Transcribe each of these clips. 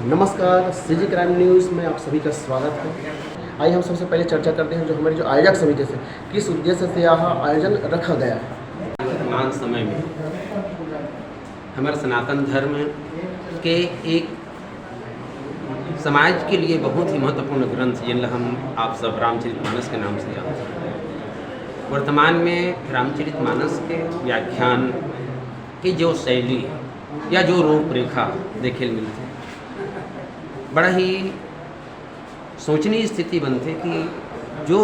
नमस्कार, CG crime news में आप सभी का स्वागत है। आइए हम सबसे पहले चर्चा करते हैं जो हमारी जो आयोजक समिति से किस उद्देश्य से यह आयोजन रखा गया है। वर्तमान समय में हमारे सनातन धर्म के एक समाज के लिए बहुत ही महत्वपूर्ण ग्रंथ जिनला हम आप सब रामचरितमानस के नाम से जानते हैं। वर्तमान में रामचरितमानस के व्याख्यान की जो शैली या जो रूपरेखा देखे मिलती है, बड़ा ही सोचनीय स्थिति बनती कि जो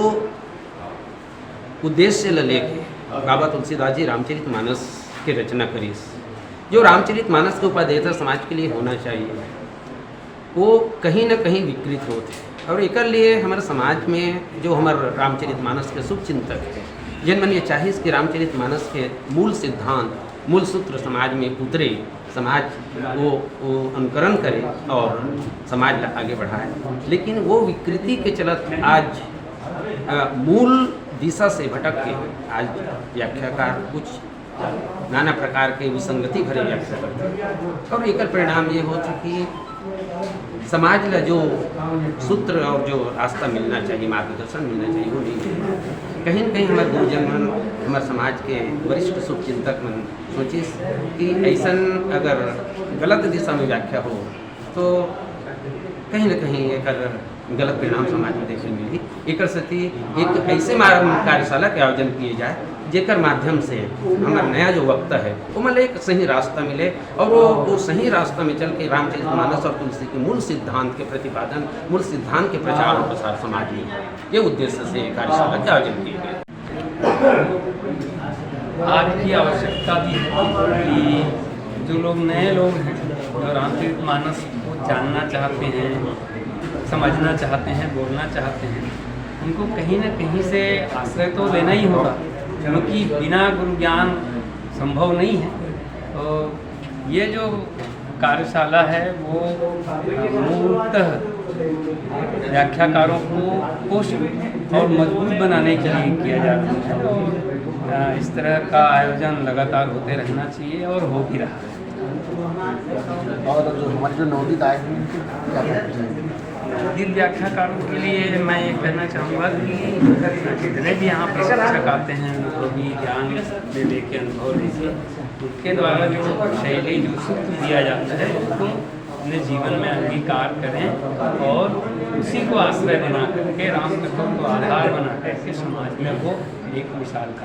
उद्देश्य लेके बाबा तुलसीदास जी रामचरितमानस की रचना करी, जो रामचरितमानस के उपदेश समाज के लिए होना चाहिए, वो कहीं ना कहीं विकृत होते और एक लिए हमारे समाज में जो हमारे रामचरितमानस के शुभ चिंतक है जिन मन ये चाहिए कि रामचरितमानस के मूल सिद्धांत मूल सूत्र समाज में उतरे, समाज वो अनुकरण करे और समाज ला आगे बढ़ाए। लेकिन वो विकृति के चलत आज मूल दिशा से भटक के आज व्याख्याकार कुछ नाना प्रकार के विसंगति भरे व्याख्या करते हैं और एक परिणाम ये होता कि समाज ला जो सूत्र और जो रास्ता मिलना चाहिए, मार्गदर्शन मिलना चाहिए, वो नहीं मिलता। कहीं न कहीं हमारे गुरुजन मन, हमारे समाज के वरिष्ठ शुभचिंतक मन सोचिस कि ऐसा अगर गलत दिशा में व्याख्या हो तो कहीं न कहीं एक गलत परिणाम समाज में देखने मिली। एक सती एक ऐसे कार्यशाला के आयोजन किए जाए जेकर माध्यम से हमारा नया जो वक्ता है वो मतलब एक सही रास्ता मिले और वो सही रास्ता में चल के रामचरितमानस और तुलसी के मूल सिद्धांत के प्रतिपादन, मूल सिद्धांत के प्रचार और प्रसार समाज में, ये उद्देश्य से कार्यशाला के आयोजन किए गए। आज की आवश्यकता भी है कि जो लोग नए लोग हैं, जो रामचरितमानस को जानना चाहते हैं, समझना चाहते हैं, बोलना चाहते हैं, उनको कहीं ना कहीं से आश्रय तो लेना ही होगा, क्योंकि बिना गुरु ज्ञान संभव नहीं है। तो ये जो कार्यशाला है वो मूलतः व्याख्याकारों को पोषित और मजबूत बनाने के लिए किया जा रहा है। इस तरह का आयोजन लगातार होते रहना चाहिए और हो भी रहा है। और जो हमारे जो नवोदित आए हैं नवोदित व्याख्याकारों के लिए मैं ये कहना चाहूँगा कि जितने भी यहाँ पर शिक्षक आते हैं, जो भी ज्ञान में लेके अनुभव लेके उनके द्वारा जो शैली जो सूत्र दिया जाता है उसको अपने जीवन में अंगीकार करें और उसी को आश्रय बना करके राम तत्व को आधार बना करके समाज में वो एक मिसाल का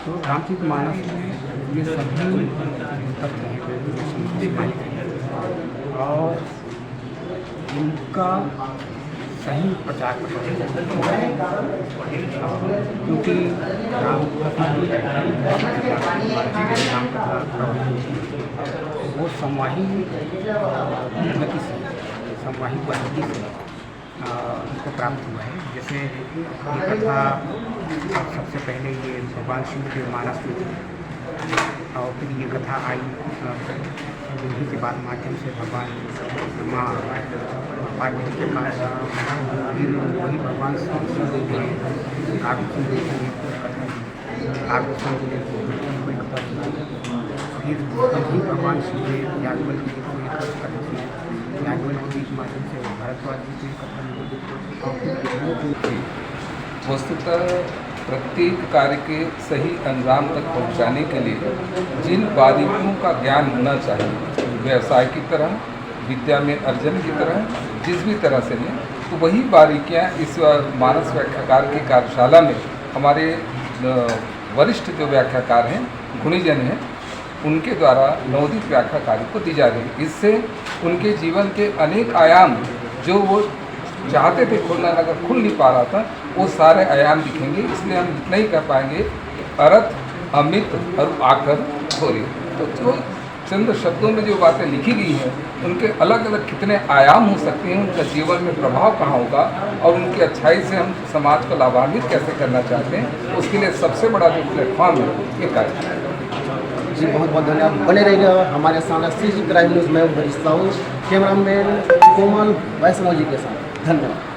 तो रामचरितमानस ये सभी तत्व हैं और इनका सही प्रचार क्योंकि राम वो समाही गति से, समाही पद्धति से उनको प्राप्त हुआ है। जैसे ये कथा सबसे पहले ये भगवान शिव के मानस में थी और फिर ये कथा आई उन्हीं के बाद माध्यम से भगवान माँ पार्वती के पास, फिर वही भगवान शिव जी ने आगुषण देखिए आगुषण के लिए कोई कथा सुनाई, फिर वही भगवान शिव ने याज्ञवल्क्य जी को एक कथा सुनाई, याज्ञवल्क्य जी के माध्यम से भरद्वाज जी की कथा मिली। वस्तुतः प्रत्येक कार्य के सही अंजाम तक पहुंचाने के लिए जिन बारीकियों का ज्ञान होना चाहिए, व्यवसाय की तरह, विद्या में अर्जन की तरह, जिस भी तरह से लें, तो वही बारीकियां इस मानस व्याख्याकार की कार्यशाला में हमारे वरिष्ठ जो व्याख्याकार हैं, गुणीजन हैं, उनके द्वारा नवोदित व्याख्याकारी को दी जा रही है। इससे उनके जीवन के अनेक आयाम जो वो चाहते थे खुलना, अगर खुल नहीं पा रहा था, वो सारे आयाम दिखेंगे। इसलिए हम इतना ही कर पाएंगे, अर्थ अमित और आकर थोड़ी। तो जो चंद शब्दों में जो बातें लिखी गई हैं, उनके अलग अलग कितने आयाम हो सकते हैं, उनका जीवन में प्रभाव कहाँ होगा और उनकी अच्छाई से हम समाज को लाभान्वित कैसे करना चाहते हैं, उसके लिए सबसे बड़ा जो प्लेटफॉर्म है ये कार्यक्रम। जी बहुत बहुत धन्यवाद। बने रहिएगा हमारे साथ सीजी क्राइम न्यूज़ में। कैमरामैन कोमल वैष्णव जी के साथ धन्यवाद।